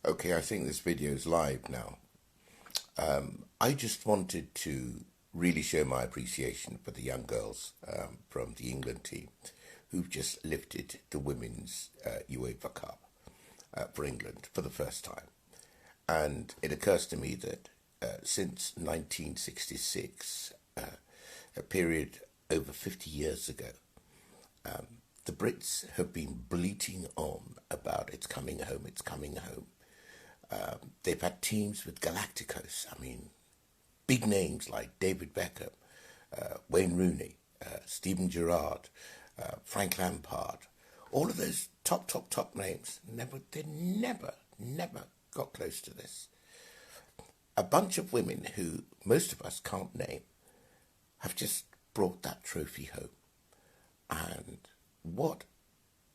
Okay, I think this video is live now. I just wanted to really show my appreciation for the young girls from the England team who've just lifted the Women's UEFA Cup for England for the first time. And it occurs to me that since 1966, a period over 50 years ago, the Brits have been bleating on about it's coming home, it's coming home. They've had teams with Galacticos. I mean, big names like David Beckham, Wayne Rooney, Steven Gerrard, Frank Lampard. All of those top names never got close to this. A bunch of women who most of us can't name have just brought that trophy home. And what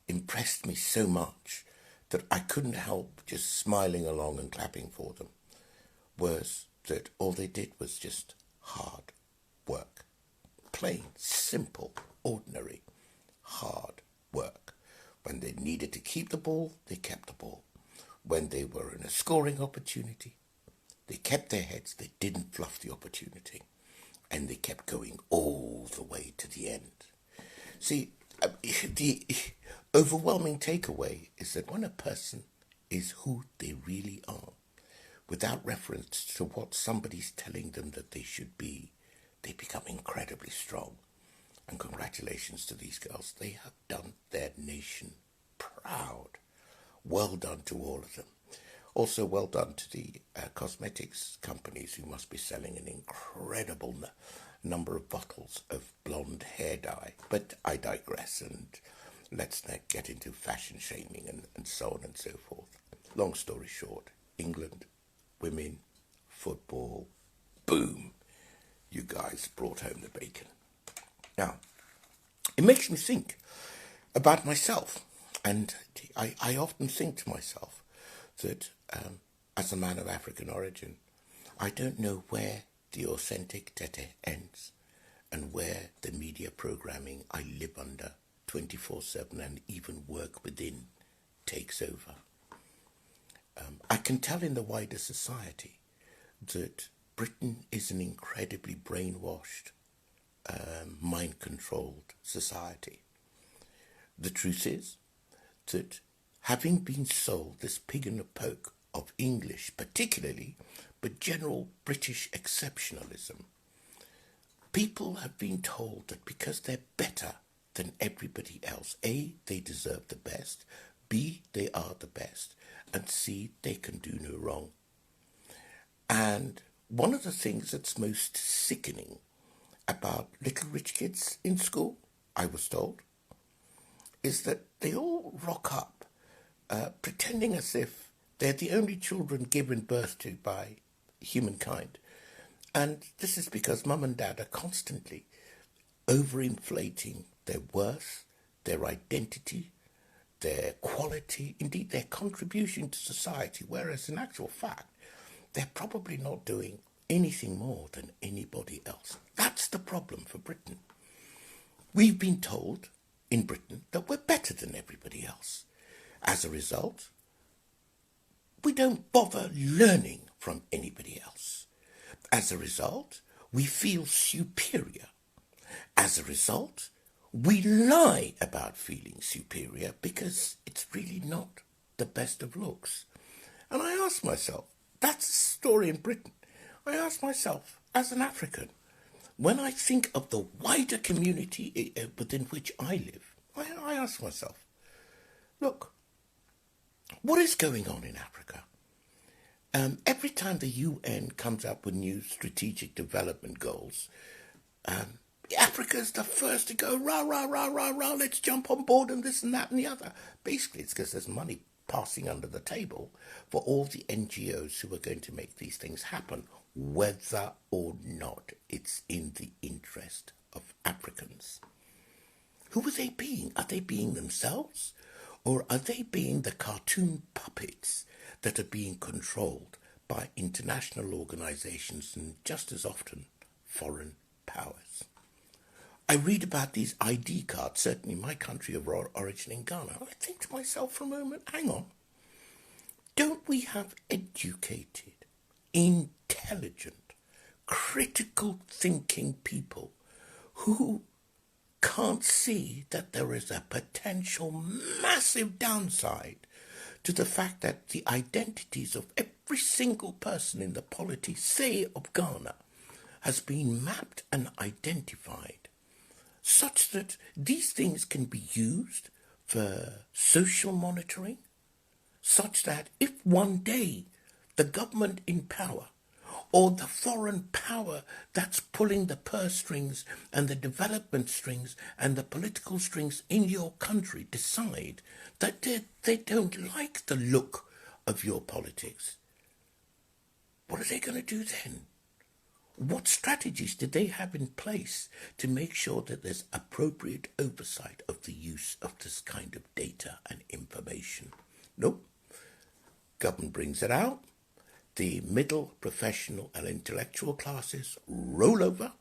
impressed me so much that I couldn't help just smiling along and clapping for them was that all they did was just hard work. Plain, simple, ordinary, hard work. When they needed to keep the ball, they kept the ball. When they were in a scoring opportunity, they kept their heads, they didn't fluff the opportunity, and they kept going all the way to the end. See, the overwhelming takeaway is that when a person is who they really are, without reference to what somebody's telling them that they should be, they become incredibly strong. And congratulations to these girls. They have done their nation proud. Well done to all of them. Also, well done to the cosmetics companies who must be selling an incredible number of bottles of blonde hair dye. But I digress, and let's not get into fashion shaming and so on and so forth. Long story short, England, women, football, boom. You guys brought home the bacon. Now, it makes me think about myself. And I often think to myself that as a man of African origin, I don't know where the authentic Tete ends and where the media programming I live under 24/7 and even work within takes over. I can tell in the wider society that Britain is an incredibly brainwashed, mind-controlled society. The truth is that having been sold this pig in a poke of English particularly, but general British exceptionalism, people have been told that because they're better than everybody else, A, they deserve the best, B, they are the best, and C, they can do no wrong. And one of the things that's most sickening about little rich kids in school, I was told, is that they all rock up pretending as if they're the only children given birth to by humankind. And this is because mum and dad are constantly overinflating their worth, their identity, their quality, indeed their contribution to society, whereas in actual fact, they're probably not doing anything more than anybody else. That's the problem for Britain. We've been told in Britain that we're better than everybody else. As a result, we don't bother learning from anybody else. As a result, we feel superior. As a result, we lie about feeling superior because it's really not the best of looks. And I ask myself, that's the story in Britain. I ask myself, as an African, when I think of the wider community within which I live, I ask myself, look, what is going on in Africa? Every time the UN comes up with new strategic development goals, Africa's the first to go, rah, rah, rah, rah, rah, let's jump on board and this and that and the other. Basically, it's because there's money passing under the table for all the NGOs who are going to make these things happen, whether or not it's in the interest of Africans. Who are they being? Are they being themselves? Or are they being the cartoon puppets that are being controlled by international organizations and just as often foreign powers? I read about these ID cards, certainly in my country of origin in Ghana, and I think to myself for a moment, hang on, don't we have educated, intelligent, critical thinking people who can't see that there is a potential massive downside to the fact that the identities of every single person in the polity, say of Ghana, has been mapped and identified such that these things can be used for social monitoring, such that if one day the government in power or the foreign power that's pulling the purse strings and the development strings and the political strings in your country decide that they don't like the look of your politics, what are they going to do then? What strategies did they have in place to make sure that there's appropriate oversight of the use of this kind of data and information? Nope. Government brings it out. The middle, professional and intellectual classes roll over.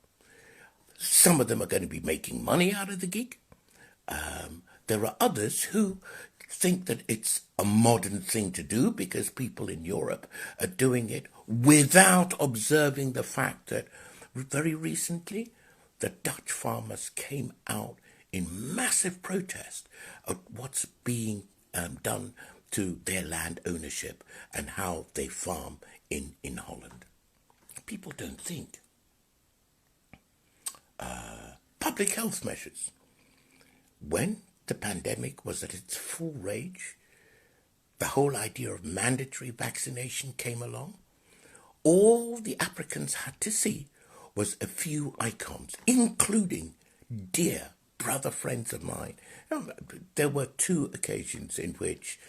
Some of them are going to be making money out of the gig. There are others who think that it's a modern thing to do because people in Europe are doing it without observing the fact that very recently the Dutch farmers came out in massive protest at what's being done to their land ownership and how they farm in Holland. People don't think. Public health measures. When the pandemic was at its full rage, the whole idea of mandatory vaccination came along. All the Africans had to see was a few icons, including dear brother friends of mine. There were 2 occasions in which,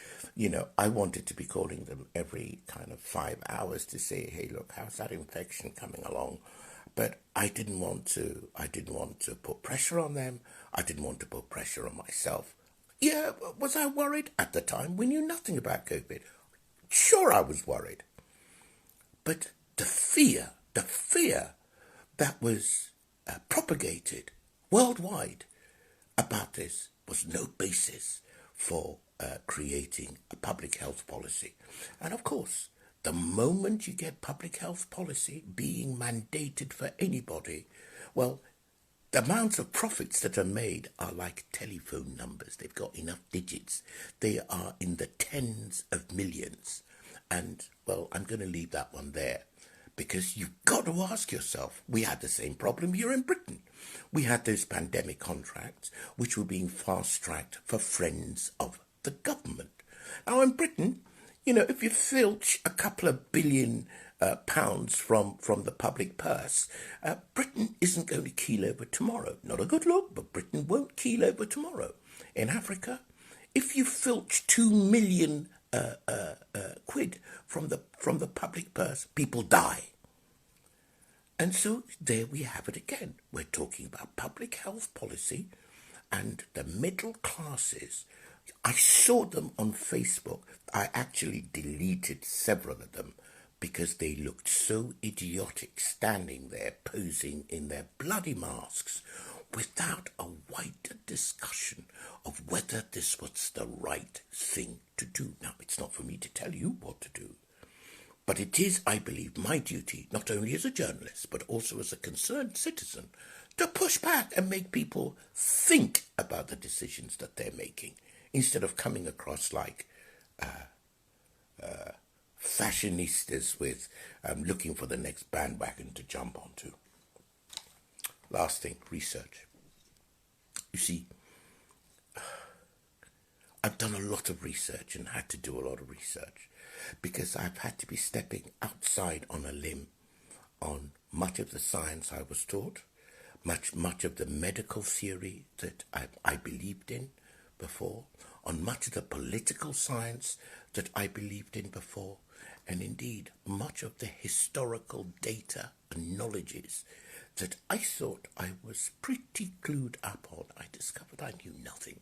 I wanted to be calling them every kind of 5 hours to say, hey, look, how's that infection coming along? But I didn't want to put pressure on them. I didn't want to put pressure on myself. Yeah, was I worried? At the time, we knew nothing about COVID. Sure, I was worried. But the fear that was propagated worldwide about this was no basis for creating a public health policy. And of course, the moment you get public health policy being mandated for anybody, well, the amounts of profits that are made are like telephone numbers. They've got enough digits. They are in the tens of millions. And, well, I'm going to leave that one there. Because you've got to ask yourself, we had the same problem here in Britain. We had those pandemic contracts which were being fast-tracked for friends of the government. Now in Britain, if you filch a couple of billion pounds from the public purse, Britain isn't going to keel over tomorrow. Not a good look, but Britain won't keel over tomorrow. In Africa, if you filch 2 million quid from the public purse, people die. And so there we have it again. We're talking about public health policy and the middle classes. I saw them on Facebook. I actually deleted several of them because they looked so idiotic standing there posing in their bloody masks without a wider discussion of whether this was the right thing to do. Now, it's not for me to tell you what to do. But it is, I believe, my duty, not only as a journalist, but also as a concerned citizen, to push back and make people think about the decisions that they're making, instead of coming across like fashionistas with looking for the next bandwagon to jump onto. Last thing, research. You see, I've done a lot of research and had to do a lot of research because I've had to be stepping outside on a limb on much of the science I was taught, much of the medical theory that I believed in before, on much of the political science that I believed in before, and indeed much of the historical data and knowledges that I thought I was pretty clued up on. I discovered I knew nothing.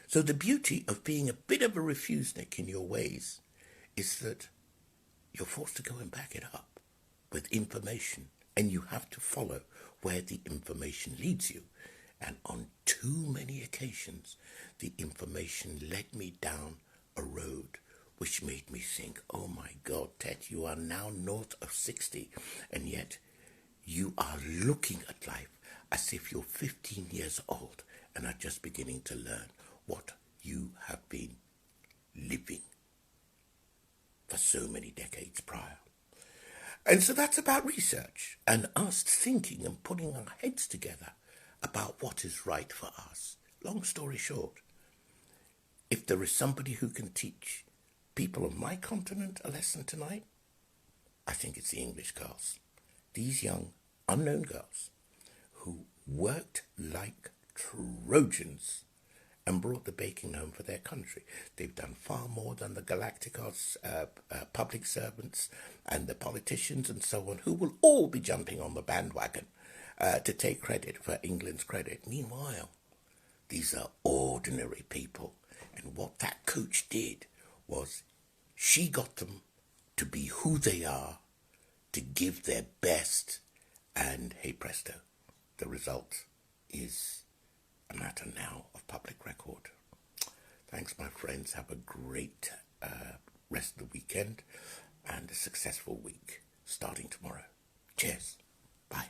So the beauty of being a bit of a refusenik in your ways is that you're forced to go and back it up with information, and you have to follow where the information leads you. And on too many occasions, the information led me down a road which made me think, oh my God, Ted, you are now north of 60, and yet you are looking at life as if you're 15 years old and are just beginning to learn what you have been living for so many decades prior. And so that's about research and us thinking and putting our heads together about what is right for us. Long story short, if there is somebody who can teach people of my continent a lesson tonight, I think it's the English girls. These young, unknown girls who worked like Trojans and brought the bacon home for their country. They've done far more than the Galacticos public servants and the politicians and so on, who will all be jumping on the bandwagon to take credit for England's credit. Meanwhile, these are ordinary people. And what that coach did was she got them to be who they are, to give their best, and hey presto, the result is a matter now of public record. Thanks, my friends. Have a great rest of the weekend and a successful week starting tomorrow. Cheers. Bye.